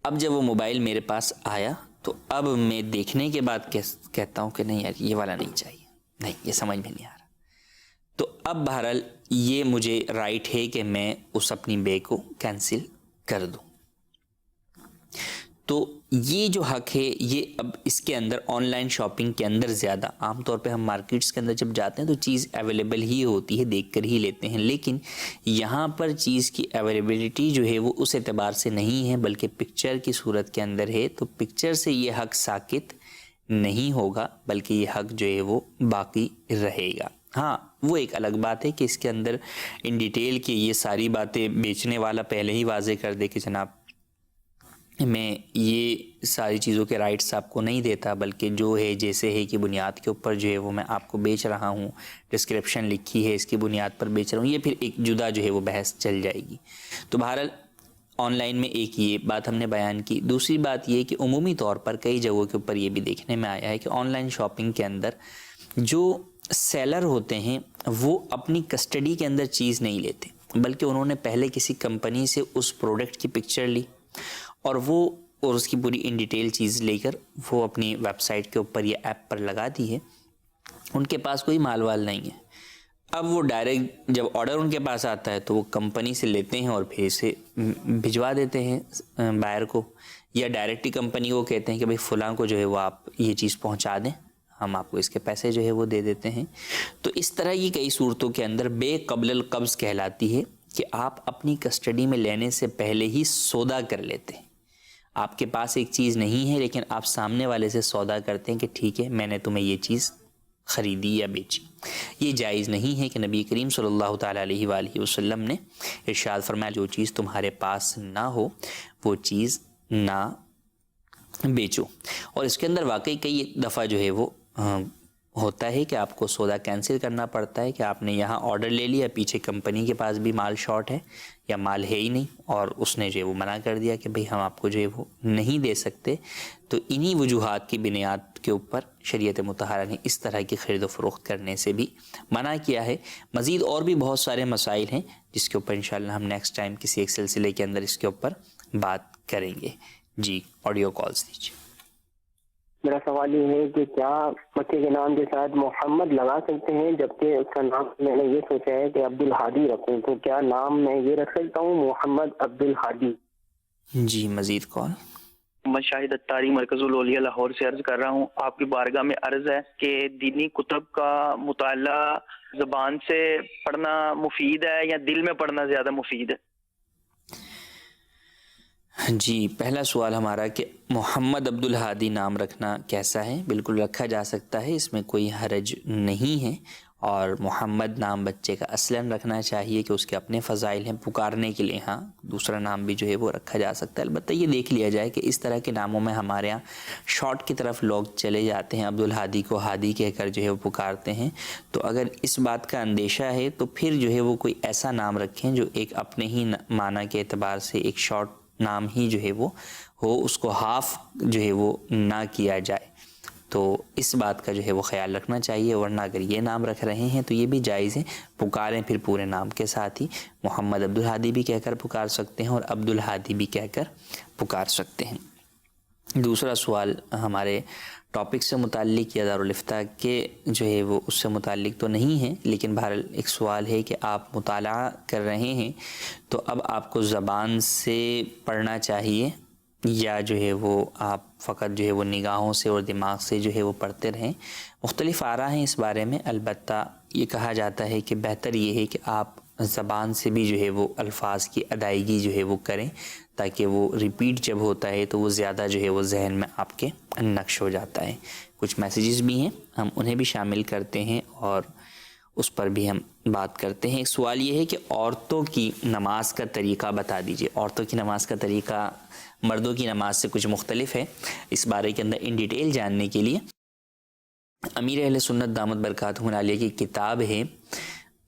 اب جب وہ موبائل میرے پاس آیا تو اب میں دیکھنے کے بعد کہتا ہوں کہ نہیں یار یہ والا نہیں چاہیے، نہیں یہ سمجھ میں نہیں آ رہا. تو اب بہرحال یہ مجھے رائٹ ہے کہ میں اس اپنی بے کو کینسل کر دوں. تو یہ جو حق ہے یہ اب اس کے اندر آن لائن شاپنگ کے اندر زیادہ، عام طور پہ ہم مارکیٹس کے اندر جب جاتے ہیں تو چیز اویلیبل ہی ہوتی ہے، دیکھ کر ہی لیتے ہیں. لیکن یہاں پر چیز کی اویلیبلٹی جو ہے وہ اس اعتبار سے نہیں ہے بلکہ پکچر کی صورت کے اندر ہے. تو پکچر سے یہ حق ساقط نہیں ہوگا بلکہ یہ حق جو ہے وہ باقی رہے گا. ہاں وہ ایک الگ بات ہے کہ اس کے اندر ان ڈیٹیل کہ یہ ساری باتیں بیچنے والا پہلے ہی واضح کر دے کہ جناب میں یہ ساری چیزوں کے رائٹس آپ کو نہیں دیتا، بلکہ جو ہے جیسے ہے کہ بنیاد کے اوپر جو ہے وہ میں آپ کو بیچ رہا ہوں، ڈسکرپشن لکھی ہے اس کی بنیاد پر بیچ رہا ہوں. یہ پھر ایک جدا جو ہے وہ بحث چل جائے گی. تو بہرحال آن لائن میں ایک یہ بات ہم نے بیان کی. دوسری بات یہ کہ عمومی طور پر کئی جگہوں کے اوپر یہ بھی دیکھنے میں آیا ہے کہ آن لائن شاپنگ کے اندر جو سیلر ہوتے ہیں وہ اپنی کسٹڈی کے اندر چیز نہیں لیتے، بلکہ انہوں نے پہلے کسی کمپنی سے اس پروڈکٹ کی پکچر لی اور اس کی پوری ان ڈیٹیل چیز لے کر وہ اپنی ویب سائٹ کے اوپر یا ایپ پر لگا دی ہے۔ ان کے پاس کوئی مال وال نہیں ہے۔ اب وہ ڈائریکٹ جب آرڈر ان کے پاس آتا ہے تو وہ کمپنی سے لیتے ہیں اور پھر اسے بھجوا دیتے ہیں بائر کو، یا ڈائریکٹلی کمپنی کو کہتے ہیں کہ بھائی فلاں کو جو ہے وہ آپ یہ چیز پہنچا دیں، ہم آپ کو اس کے پیسے جو ہے وہ دے دیتے ہیں۔ تو اس طرح کی کئی صورتوں کے اندر بے قبل القبض کہلاتی ہے کہ آپ اپنی کسٹڈی میں لینے سے پہلے ہی سودا کر لیتے ہیں۔ آپ کے پاس ایک چیز نہیں ہے لیکن آپ سامنے والے سے سودا کرتے ہیں کہ ٹھیک ہے میں نے تمہیں یہ چیز خریدی یا بیچی۔ یہ جائز نہیں ہے کہ نبی کریم صلی اللہ تعالیٰ علیہ وآلہ وسلم نے ارشاد فرمایا جو چیز تمہارے پاس نہ ہو وہ چیز نہ بیچو۔ اور اس کے اندر واقعی کئی دفعہ جو ہے وہ ہوتا ہے کہ آپ کو سودا کینسل کرنا پڑتا ہے کہ آپ نے یہاں آرڈر لے لیا، پیچھے کمپنی کے پاس بھی مال شارٹ ہے یا مال ہے ہی نہیں اور اس نے جو ہے وہ منع کر دیا کہ بھئی ہم آپ کو جو ہے وہ نہیں دے سکتے۔ تو انہی وجوہات کی بنیاد کے اوپر شریعت مطہرہ نے اس طرح کی خرید و فروخت کرنے سے بھی منع کیا ہے۔ مزید اور بھی بہت سارے مسائل ہیں جس کے اوپر انشاءاللہ ہم نیکسٹ ٹائم کسی ایک سلسلے کے اندر اس کے اوپر بات کریں گے۔ جی آڈیو کالز دیجیے۔ میرا سوال یہ ہے کہ کیا بچے کے نام کے ساتھ محمد لگا سکتے ہیں، جبکہ اس کا نام میں نے یہ سوچا ہے کہ عبد الہادی رکھوں، تو کیا نام میں یہ رکھ سکتا ہوں محمد عبد الہادی؟ جی مزید کال۔ محمد شاہد اتاری مرکز الاولیاء لاہور سے عرض کر رہا ہوں۔ آپ کی بارگاہ میں عرض ہے کہ دینی کتب کا مطالعہ زبان سے پڑھنا مفید ہے یا دل میں پڑھنا زیادہ مفید ہے؟ جی پہلا سوال ہمارا کہ محمد عبد الہادی نام رکھنا کیسا ہے؟ بالکل رکھا جا سکتا ہے، اس میں کوئی حرج نہیں ہے، اور محمد نام بچے کا اصلاً رکھنا چاہیے کہ اس کے اپنے فضائل ہیں پکارنے کے لیے۔ ہاں دوسرا نام بھی جو ہے وہ رکھا جا سکتا ہے، البتہ یہ دیکھ لیا جائے کہ اس طرح کے ناموں میں ہمارے ہاں شارٹ کی طرف لوگ چلے جاتے ہیں، عبد الہادی کو ہادی کہہ کر جو ہے وہ پکارتے ہیں۔ تو اگر اس بات کا اندیشہ ہے تو پھر جو ہے وہ کوئی ایسا نام رکھیں جو ایک اپنے ہی معنی کے اعتبار سے ایک شارٹ نام ہی جو ہے وہ ہو، اس کو ہاف جو ہے وہ نہ کیا جائے۔ تو اس بات کا جو ہے وہ خیال رکھنا چاہیے، ورنہ اگر یہ نام رکھ رہے ہیں تو یہ بھی جائز ہے، پکاریں پھر پورے نام کے ساتھ ہی، محمد عبد الہادی بھی کہہ کر پکار سکتے ہیں اور عبد الہادی بھی کہہ کر پکار سکتے ہیں۔ دوسرا سوال ہمارے ٹاپک سے متعلق یا دارالفتہ کے جو ہے وہ اس سے متعلق تو نہیں ہے، لیکن بہرحال ایک سوال ہے کہ آپ مطالعہ کر رہے ہیں تو اب آپ کو زبان سے پڑھنا چاہیے یا جو ہے وہ آپ فقط جو ہے وہ نگاہوں سے اور دماغ سے جو ہے وہ پڑھتے رہیں۔ مختلف آراء ہیں اس بارے میں، البتہ یہ کہا جاتا ہے کہ بہتر یہ ہے کہ آپ زبان سے بھی جو ہے وہ الفاظ کی ادائیگی جو ہے وہ کریں، تاکہ وہ ریپیٹ جب ہوتا ہے تو وہ زیادہ جو ہے وہ ذہن میں آپ کے نقش ہو جاتا ہے۔ کچھ میسیجز بھی ہیں، ہم انہیں بھی شامل کرتے ہیں اور اس پر بھی ہم بات کرتے ہیں۔ ایک سوال یہ ہے کہ عورتوں کی نماز کا طریقہ بتا دیجیے۔ عورتوں کی نماز کا طریقہ مردوں کی نماز سے کچھ مختلف ہے، اس بارے کے اندر ان ڈیٹیل جاننے کے لیے امیر اہل سنت دامت برکاتہ عالیہ کی کتاب ہے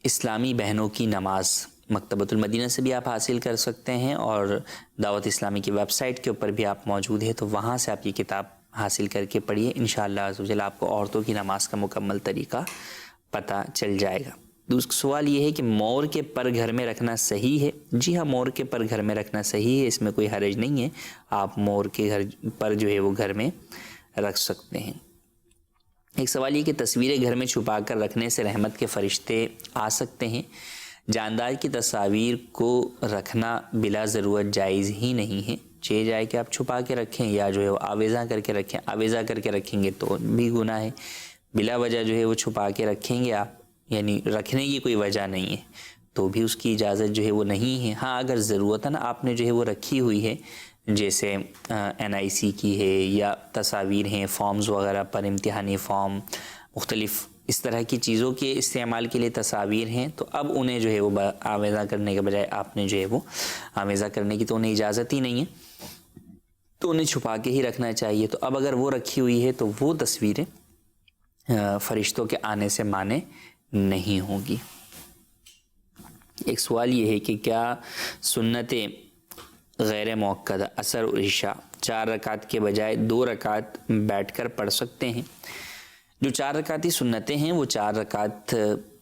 اسلامی بہنوں کی نماز، مکتبۃ المدینہ سے بھی آپ حاصل کر سکتے ہیں اور دعوت اسلامی کی ویب سائٹ کے اوپر بھی آپ موجود ہیں، تو وہاں سے آپ یہ کتاب حاصل کر کے پڑھیے، انشاءاللہ عز و جل آپ کو عورتوں کی نماز کا مکمل طریقہ پتہ چل جائے گا۔ دوسرا سوال یہ ہے کہ مور کے پر گھر میں رکھنا صحیح ہے؟ جی ہاں، مور کے پر گھر میں رکھنا صحیح ہے، اس میں کوئی حرج نہیں ہے، آپ مور کے گھر پر جو ہے وہ گھر میں رکھ سکتے ہیں۔ ایک سوال یہ کہ تصویریں گھر میں چھپا کر رکھنے سے رحمت کے فرشتے آ سکتے ہیں؟ جاندار کی تصاویر کو رکھنا بلا ضرورت جائز ہی نہیں ہے، چاہے جائے کہ آپ چھپا کے رکھیں یا جو ہے وہ آویزاں کر کے رکھیں، آویزاں کر کے رکھیں گے تو بھی گناہ ہے، بلا وجہ جو ہے وہ چھپا کے رکھیں گے آپ، یعنی رکھنے کی کوئی وجہ نہیں ہے تو بھی اس کی اجازت جو ہے وہ نہیں ہے۔ ہاں اگر ضرورتاً آپ نے جو ہے وہ رکھی ہوئی ہے، جیسے NIC کی ہے یا تصاویر ہیں فارمز وغیرہ پر، امتحانی فارم، مختلف اس طرح کی چیزوں کے استعمال کے لیے تصاویر ہیں، تو اب انہیں جو ہے وہ آویزاں کرنے کے بجائے آپ نے جو ہے وہ آویزاں کرنے کی تو انہیں اجازت ہی نہیں ہے، تو انہیں چھپا کے ہی رکھنا چاہیے۔ تو اب اگر وہ رکھی ہوئی ہے تو وہ تصویریں فرشتوں کے آنے سے مانے نہیں ہوگی۔ ایک سوال یہ ہے کہ کیا سنتیں غیر موقدہ عصر اور عشاء 4 رکعت کے بجائے 2 رکعت بیٹھ کر پڑھ سکتے ہیں؟ جو 4 رکعتی سنتیں ہیں وہ 4 رکعت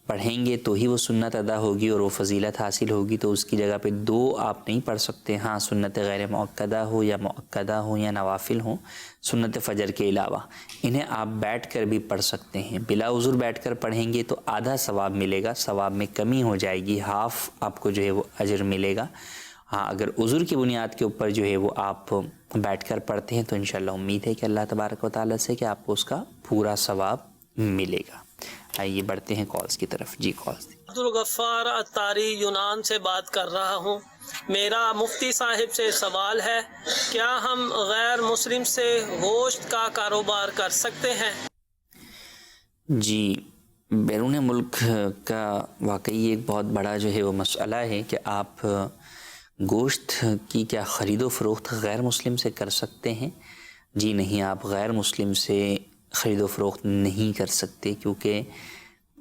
پڑھیں گے تو ہی وہ سنت ادا ہوگی اور وہ فضیلت حاصل ہوگی، تو اس کی جگہ پہ 2 آپ نہیں پڑھ سکتے۔ ہاں سنت غیر مؤکدہ ہو یا مؤکدہ ہو یا نوافل ہوں، سنت فجر کے علاوہ انہیں آپ بیٹھ کر بھی پڑھ سکتے ہیں۔ بلا عذر بیٹھ کر پڑھیں گے تو آدھا ثواب ملے گا، ثواب میں کمی ہو جائے گی، ہاف آپ کو جو ہے وہ اجر ملے گا۔ ہاں اگر عذر کی بنیاد کے اوپر جو ہے وہ آپ بیٹھ کر پڑھتے ہیں تو انشاءاللہ امید ہے کہ اللہ تبارک و تعالیٰ سے کہ آپ کو اس کا پورا ثواب ملے گا۔ آئیے بڑھتے ہیں کالز کی طرف۔ جی کالز۔ عبدالغفار اتاری یونان سے بات کر رہا ہوں۔ میرا مفتی صاحب سے سوال ہے، کیا ہم غیر مسلم سے گوشت کا کاروبار کر سکتے ہیں؟ جی بیرون ملک کا واقعی ایک بہت بڑا جو ہے وہ مسئلہ ہے کہ آپ گوشت کی کیا خرید و فروخت غیر مسلم سے کر سکتے ہیں؟ جی نہیں، آپ غیر مسلم سے خرید و فروخت نہیں کر سکتے، کیونکہ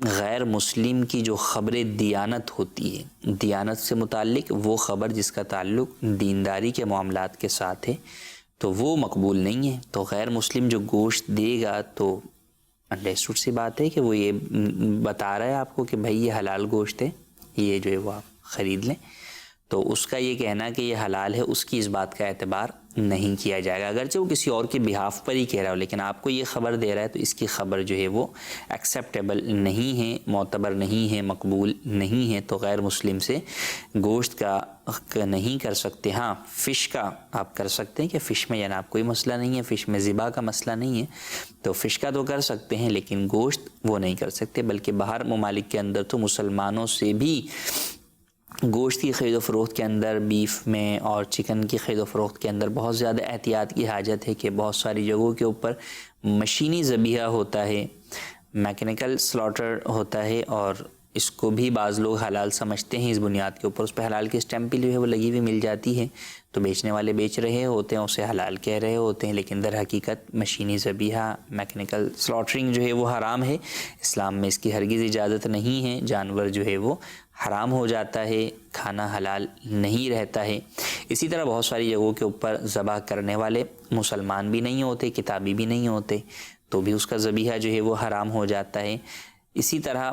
غیر مسلم کی جو خبر دیانت ہوتی ہے، دیانت سے متعلق وہ خبر جس کا تعلق دینداری کے معاملات کے ساتھ ہے، تو وہ مقبول نہیں ہے۔ تو غیر مسلم جو گوشت دے گا تو انڈرسٹوڈ سی بات ہے کہ وہ یہ بتا رہا ہے آپ کو کہ بھائی یہ حلال گوشت ہے، یہ جو ہے وہ آپ خرید لیں، تو اس کا یہ کہنا کہ یہ حلال ہے، اس کی اس بات کا اعتبار نہیں کیا جائے گا، اگرچہ وہ کسی اور کے بہاف پر ہی کہہ رہا ہو، لیکن آپ کو یہ خبر دے رہا ہے تو اس کی خبر جو ہے وہ ایکسیپٹیبل نہیں ہے، معتبر نہیں ہے، مقبول نہیں ہے، تو غیر مسلم سے گوشت کا نہیں کر سکتے۔ ہاں فش کا آپ کر سکتے ہیں کہ فش میں جناب کوئی مسئلہ نہیں ہے، فش میں ذبح کا مسئلہ نہیں ہے، تو فش کا تو کر سکتے ہیں، لیکن گوشت وہ نہیں کر سکتے۔ بلکہ باہر ممالک کے اندر تو مسلمانوں سے بھی گوشت کی خرید و فروخت کے اندر، بیف میں اور چکن کی خرید و فروخت کے اندر بہت زیادہ احتیاط کی حاجت ہے کہ بہت ساری جگہوں کے اوپر مشینی ذبیحہ ہوتا ہے، میکینیکل سلاٹر ہوتا ہے، اور اس کو بھی بعض لوگ حلال سمجھتے ہیں اس بنیاد کے اوپر، اس پہ حلال کی اسٹیمپ بھی جو ہے وہ لگی ہوئی مل جاتی ہے، تو بیچنے والے بیچ رہے ہوتے ہیں، اسے حلال کہہ رہے ہوتے ہیں، لیکن در حقیقت مشینی ذبیحہ، میکینیکل سلاٹرنگ جو ہے وہ حرام ہے، اسلام میں اس کی ہرگز اجازت نہیں ہے، جانور جو ہے وہ حرام ہو جاتا ہے، کھانا حلال نہیں رہتا ہے۔ اسی طرح بہت ساری جگہوں کے اوپر ذبح کرنے والے مسلمان بھی نہیں ہوتے، کتابی بھی نہیں ہوتے، تو بھی اس کا ذبیحہ جو ہے وہ حرام ہو جاتا ہے۔ اسی طرح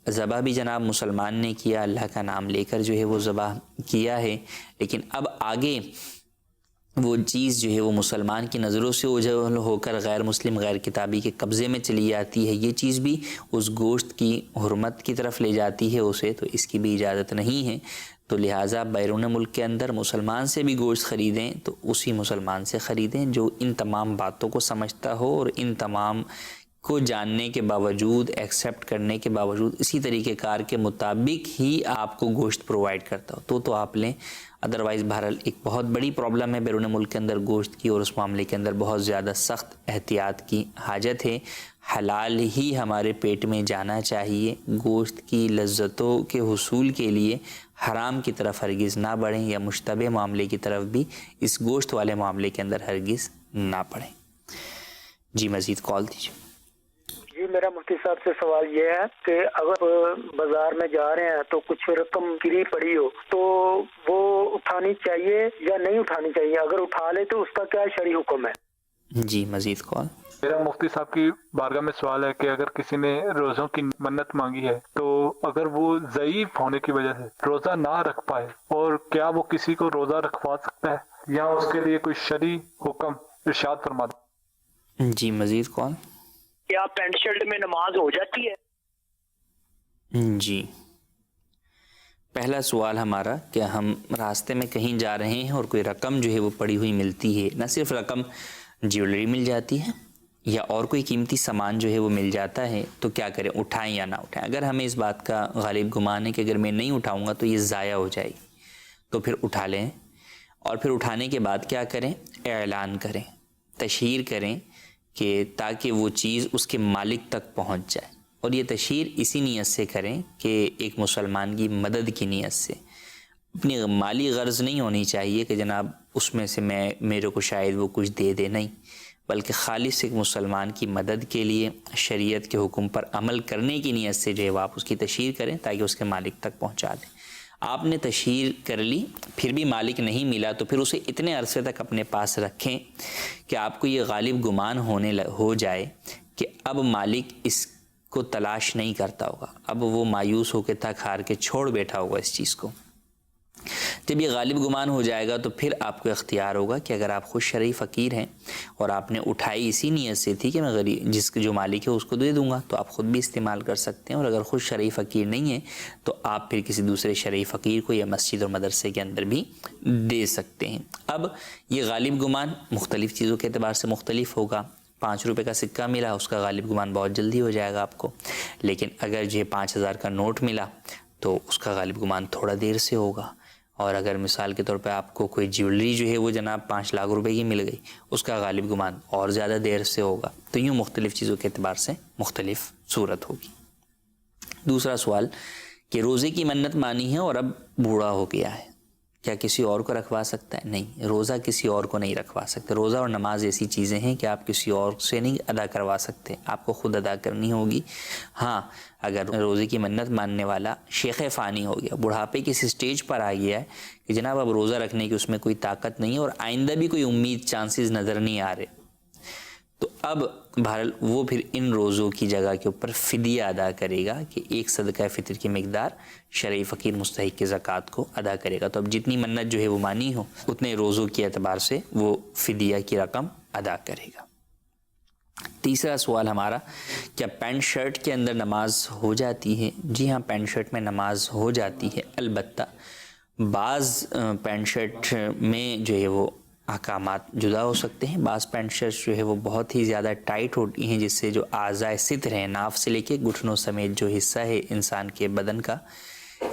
ذبح بھی جناب مسلمان نے کیا، اللہ کا نام لے کر جو ہے وہ ذبح کیا ہے، لیکن اب آگے وہ چیز جو ہے وہ مسلمان کی نظروں سے اوجھل ہو کر غیر مسلم غیر کتابی کے قبضے میں چلی جاتی ہے، یہ چیز بھی اس گوشت کی حرمت کی طرف لے جاتی ہے اسے، تو اس کی بھی اجازت نہیں ہے۔ تو لہٰذا بیرون ملک کے اندر مسلمان سے بھی گوشت خریدیں تو اسی مسلمان سے خریدیں جو ان تمام باتوں کو سمجھتا ہو اور ان تمام کو جاننے کے باوجود، ایکسیپٹ کرنے کے باوجود اسی طریقہ کار کے مطابق ہی آپ کو گوشت پرووائڈ کرتا ہو تو آپ لیں۔ ادروائز بہرحال ایک بہت بڑی پرابلم ہے بیرون ملک کے اندر گوشت کی، اور اس معاملے کے اندر بہت زیادہ سخت احتیاط کی حاجت ہے۔ حلال ہی ہمارے پیٹ میں جانا چاہیے، گوشت کی لذتوں کے حصول کے لیے حرام کی طرف ہرگز نہ بڑھیں، یا مشتبہ معاملے کی طرف بھی اس گوشت والے معاملے کے اندر ہرگز نہ پڑھیں۔ جی مزید کال دیجیے۔ جی میرا مفتی صاحب سے سوال یہ ہے کہ اگر بازار میں جا رہے ہیں تو کچھ رقم گری پڑی ہو تو وہ اٹھانی چاہیے یا نہیں اٹھانی چاہیے؟ اگر اٹھا لے تو اس کا کیا شرعی حکم ہے؟ جی مزید کال۔ میرا مفتی صاحب کی بارگاہ میں سوال ہے کہ اگر کسی نے روزوں کی منت مانگی ہے تو اگر وہ ضعیف ہونے کی وجہ سے روزہ نہ رکھ پائے، اور کیا وہ کسی کو روزہ رکھوا سکتا ہے یا اس کے لیے کوئی شرعی حکم ارشاد فرما دیں؟ جی مزید کال۔ کیا پینٹ شرٹ میں نماز ہو جاتی ہے؟ جی پہلا سوال ہمارا کہ ہم راستے میں کہیں جا رہے ہیں اور کوئی رقم جو ہے وہ پڑی ہوئی ملتی ہے، نہ صرف رقم، جیولری مل جاتی ہے یا اور کوئی قیمتی سامان جو ہے وہ مل جاتا ہے، تو کیا کریں، اٹھائیں یا نہ اٹھائیں؟ اگر ہمیں اس بات کا غالب گمان ہے کہ اگر میں نہیں اٹھاؤں گا تو یہ ضائع ہو جائے گی، تو پھر اٹھا لیں، اور پھر اٹھانے کے بعد کیا کریں، اعلان کریں، تشہیر کریں کہ تاکہ وہ چیز اس کے مالک تک پہنچ جائے، اور یہ تشہیر اسی نیت سے کریں کہ ایک مسلمان کی مدد کی نیت سے، اپنی مالی غرض نہیں ہونی چاہیے کہ جناب اس میں سے میرے کو شاید وہ کچھ دے دے، نہیں، بلکہ خالص ایک مسلمان کی مدد کے لیے شریعت کے حکم پر عمل کرنے کی نیت سے جو ہے وہ آپ اس کی تشہیر کریں تاکہ اس کے مالک تک پہنچا دیں۔ آپ نے تشہیر کر لی، پھر بھی مالک نہیں ملا، تو پھر اسے اتنے عرصے تک اپنے پاس رکھیں کہ آپ کو یہ غالب گمان ہو جائے کہ اب مالک اس کو تلاش نہیں کرتا ہوگا، اب وہ مایوس ہو کے تھک ہار کے چھوڑ بیٹھا ہوگا اس چیز کو۔ جب یہ غالب گمان ہو جائے گا تو پھر آپ کو اختیار ہوگا کہ اگر آپ خود شرعی فقیر ہیں اور آپ نے اٹھائی اسی نیت سے تھی کہ میں غریب جو مالک ہے اس کو دے دوں گا، تو آپ خود بھی استعمال کر سکتے ہیں، اور اگر خود شرعی فقیر نہیں ہے تو آپ پھر کسی دوسرے شرعی فقیر کو یا مسجد اور مدرسے کے اندر بھی دے سکتے ہیں۔ اب یہ غالب گمان مختلف چیزوں کے اعتبار سے مختلف ہوگا۔ 5 روپے کا سکہ ملا، اس کا غالب گمان بہت جلدی ہو جائے گا آپ کو، لیکن اگر جو 5000 کا نوٹ ملا تو اس کا غالب گمان تھوڑا دیر سے ہوگا، اور اگر مثال کے طور پہ آپ کو کوئی جیولری جو ہے وہ جناب 5 لاکھ روپے کی مل گئی، اس کا غالب گمان اور زیادہ دیر سے ہوگا۔ تو یوں مختلف چیزوں کے اعتبار سے مختلف صورت ہوگی۔ دوسرا سوال کہ روزے کی منت مانی ہے اور اب بوڑھا ہو گیا ہے، کیا کسی اور کو رکھوا سکتا ہے؟ نہیں، روزہ کسی اور کو نہیں رکھوا سکتے۔ روزہ اور نماز ایسی چیزیں ہیں کہ آپ کسی اور سے نہیں ادا کروا سکتے، آپ کو خود ادا کرنی ہوگی۔ ہاں، اگر روزے کی منت ماننے والا شیخ فانی ہو گیا، بڑھاپے کی اس سٹیج پر آ گیا ہے کہ جناب اب روزہ رکھنے کی اس میں کوئی طاقت نہیں ہے اور آئندہ بھی کوئی امید چانسز نظر نہیں آ رہے، تو اب بہرحال وہ پھر ان روزوں کی جگہ کے اوپر فدیہ ادا کرے گا کہ ایک صدقہ فطر کی مقدار شرعی فقیر مستحق کے زکوٰۃ کو ادا کرے گا۔ تو اب جتنی منت جو ہے وہ مانی ہو اتنے روزوں کے اعتبار سے وہ فدیہ کی رقم ادا کرے گا۔ تیسرا سوال ہمارا، کیا پینٹ شرٹ کے اندر نماز ہو جاتی ہے؟ جی ہاں، پینٹ شرٹ میں نماز ہو جاتی ہے، البتہ بعض پینٹ شرٹ میں جو ہے وہ احکامات جدا ہو سکتے ہیں۔ بعض پینٹ شرٹ جو ہے وہ بہت ہی زیادہ ٹائٹ ہوتی ہیں، جس سے جو اعضائے ستر ہیں، ناف سے لے کے گھٹنوں سمیت جو حصہ ہے انسان کے بدن کا،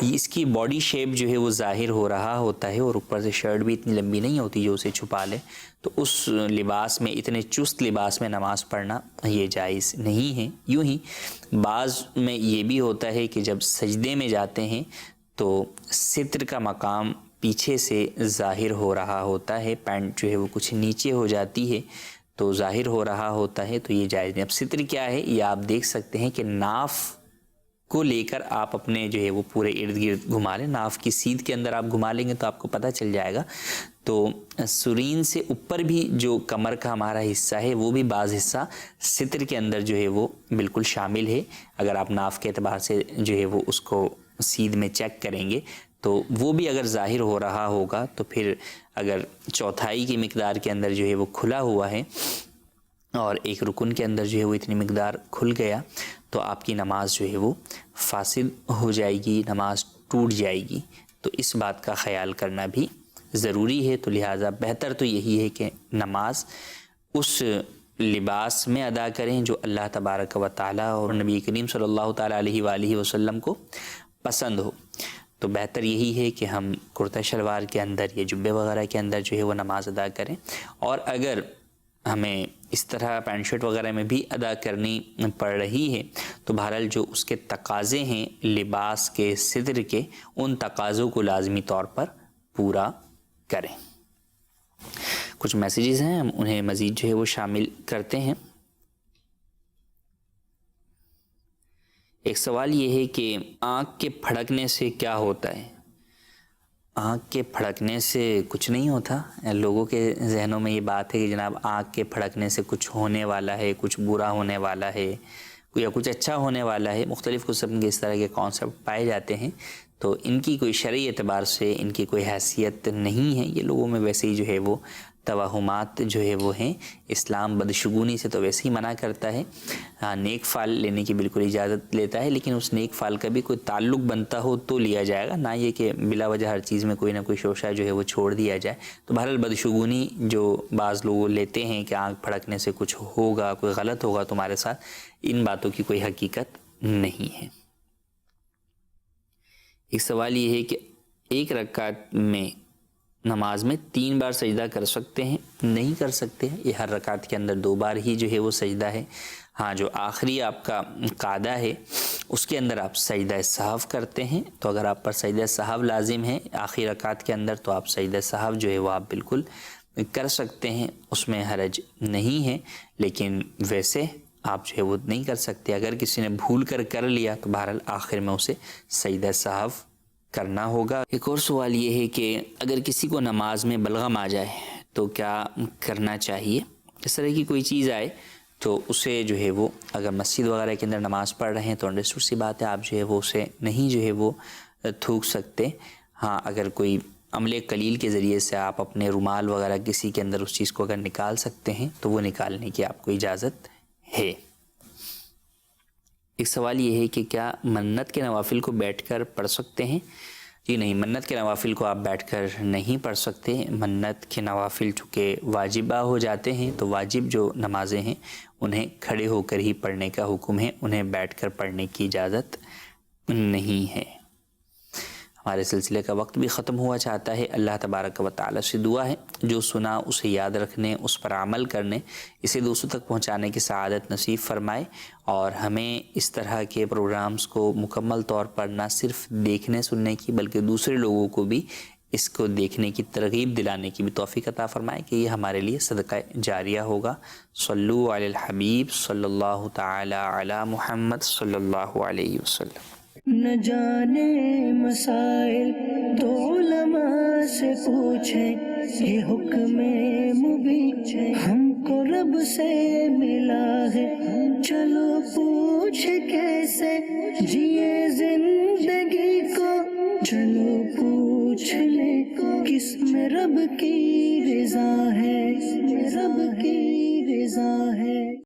اس کی باڈی شیپ جو ہے وہ ظاہر ہو رہا ہوتا ہے، اور اوپر سے شرٹ بھی اتنی لمبی نہیں ہوتی جو اسے چھپا لے، تو اس لباس میں، اتنے چست لباس میں نماز پڑھنا یہ جائز نہیں ہے۔ یوں ہی بعض میں یہ بھی ہوتا ہے کہ جب سجدے میں جاتے ہیں تو ستر کا مقام پیچھے سے ظاہر ہو رہا ہوتا ہے، پینٹ جو ہے وہ کچھ نیچے ہو جاتی ہے تو ظاہر ہو رہا ہوتا ہے، تو یہ جائز نہیں۔ اب ستر کیا ہے یہ آپ دیکھ سکتے ہیں کہ ناف کو لے کر آپ اپنے جو ہے وہ پورے ارد گرد گھما لیں، ناف کی سیدھ کے اندر آپ گھما لیں گے تو آپ کو پتہ چل جائے گا۔ تو سرین سے اوپر بھی جو کمر کا ہمارا حصہ ہے وہ بھی بعض حصہ ستر کے اندر جو ہے وہ بالکل شامل ہے۔ اگر آپ ناف کے اعتبار سے جو ہے وہ اس کو سیدھ میں چیک کریں گے تو وہ بھی اگر ظاہر ہو رہا ہوگا، تو پھر اگر چوتھائی کی مقدار کے اندر جو ہے وہ کھلا ہوا ہے اور ایک رکن کے اندر جو ہے وہ اتنی مقدار کھل گیا تو آپ کی نماز جو ہے وہ فاسد ہو جائے گی، نماز ٹوٹ جائے گی۔ تو اس بات کا خیال کرنا بھی ضروری ہے۔ تو لہٰذا بہتر تو یہی ہے کہ نماز اس لباس میں ادا کریں جو اللہ تبارک و تعالیٰ اور نبی کریم صلی اللہ تعالیٰ علیہ وآلہ وسلم کو پسند ہو۔ تو بہتر یہی ہے کہ ہم کرتا شلوار کے اندر یا جبے وغیرہ کے اندر جو ہے وہ نماز ادا کریں، اور اگر ہمیں اس طرح پینٹ شرٹ وغیرہ میں بھی ادا کرنی پڑ رہی ہے تو بہرحال جو اس کے تقاضے ہیں لباس کے، ستر کے، ان تقاضوں کو لازمی طور پر پورا کریں۔ کچھ میسیجز ہیں، ہم انہیں مزید جو ہے وہ شامل کرتے ہیں۔ ایک سوال یہ ہے کہ آنکھ کے پھڑکنے سے کیا ہوتا ہے؟ آنکھ کے پھڑکنے سے کچھ نہیں ہوتا۔ لوگوں کے ذہنوں میں یہ بات ہے کہ جناب آنکھ کے پھڑکنے سے کچھ ہونے والا ہے، کچھ برا ہونے والا ہے یا کچھ اچھا ہونے والا ہے، مختلف قسم کے اس طرح کے کانسیپٹ پائے جاتے ہیں۔ تو ان کی کوئی شرعی اعتبار سے ان کی کوئی حیثیت نہیں ہے، یہ لوگوں میں ویسے ہی جو ہے وہ توہمات جو ہے وہ ہیں۔ اسلام بدشگونی سے تو ویسے ہی منع کرتا ہے، ہاں نیک فال لینے کی بالکل اجازت لیتا ہے، لیکن اس نیک فال کا بھی کوئی تعلق بنتا ہو تو لیا جائے گا، نہ یہ کہ بلا وجہ ہر چیز میں کوئی نہ کوئی شوشہ جو ہے وہ چھوڑ دیا جائے۔ تو بہرحال بدشگونی جو بعض لوگ لیتے ہیں کہ آنکھ پھڑکنے سے کچھ ہوگا، کوئی غلط ہوگا تمہارے ساتھ، ان باتوں کی کوئی حقیقت نہیں ہے۔ ایک سوال یہ ہے کہ ایک رکعت میں نماز میں 3 بار سجدہ کر سکتے ہیں؟ نہیں کر سکتے ہیں، یہ ہر رکعت کے اندر 2 بار ہی جو ہے وہ سجدہ ہے۔ ہاں جو آخری آپ کا قعدہ ہے اس کے اندر آپ سجدہ سہو کرتے ہیں، تو اگر آپ پر سجدہ سہو لازم ہے آخری رکعت کے اندر تو آپ سجدہ سہو جو ہے وہ آپ بالکل کر سکتے ہیں، اس میں حرج نہیں ہے، لیکن ویسے آپ جو ہے وہ نہیں کر سکتے۔ اگر کسی نے بھول کر لیا تو بہرحال آخر میں اسے سجدہ سہو کرنا ہوگا۔ ایک اور سوال یہ ہے کہ اگر کسی کو نماز میں بلغم آ جائے تو کیا کرنا چاہیے؟ اس طرح کی کوئی چیز آئے تو اسے جو ہے وہ اگر مسجد وغیرہ کے اندر نماز پڑھ رہے ہیں تو انڈرسٹوڈ سی بات ہے، آپ جو ہے وہ اسے نہیں جو ہے وہ تھوک سکتے. ہاں اگر کوئی عمل قلیل کے ذریعے سے آپ اپنے رومال وغیرہ کسی کے اندر اس چیز کو اگر نکال سکتے ہیں تو وہ نکالنے کی آپ کو اجازت ہے. ایک سوال یہ ہے کہ کیا منت کے نوافل کو بیٹھ کر پڑھ سکتے ہیں؟ جی نہیں، منت کے نوافل کو آپ بیٹھ کر نہیں پڑھ سکتے. منت کے نوافل چونکہ واجبہ ہو جاتے ہیں تو واجب جو نمازیں ہیں انہیں کھڑے ہو کر ہی پڑھنے کا حکم ہے، انہیں بیٹھ کر پڑھنے کی اجازت نہیں ہے. ہمارے سلسلے کا وقت بھی ختم ہوا چاہتا ہے. اللہ تبارک و تعالی سے دعا ہے جو سنا اسے یاد رکھنے، اس پر عمل کرنے، اسے دوسروں تک پہنچانے کی سعادت نصیب فرمائے، اور ہمیں اس طرح کے پروگرامز کو مکمل طور پر نہ صرف دیکھنے سننے کی بلکہ دوسرے لوگوں کو بھی اس کو دیکھنے کی ترغیب دلانے کی بھی توفیق عطا فرمائے کہ یہ ہمارے لیے صدقہ جاریہ ہوگا. صلو علی الحبیب صلی اللہ تعالی علی محمد صلی اللہ علیہ وسلم. نہ جانے مسائل تو علماء سے پوچھیں، یہ حکم مبین ہم کو رب سے ملا ہے. چلو پوچھ کیسے جیے زندگی کو، چلو پوچھ لے کس میں رب کی رضا ہے، رب کی رضا ہے.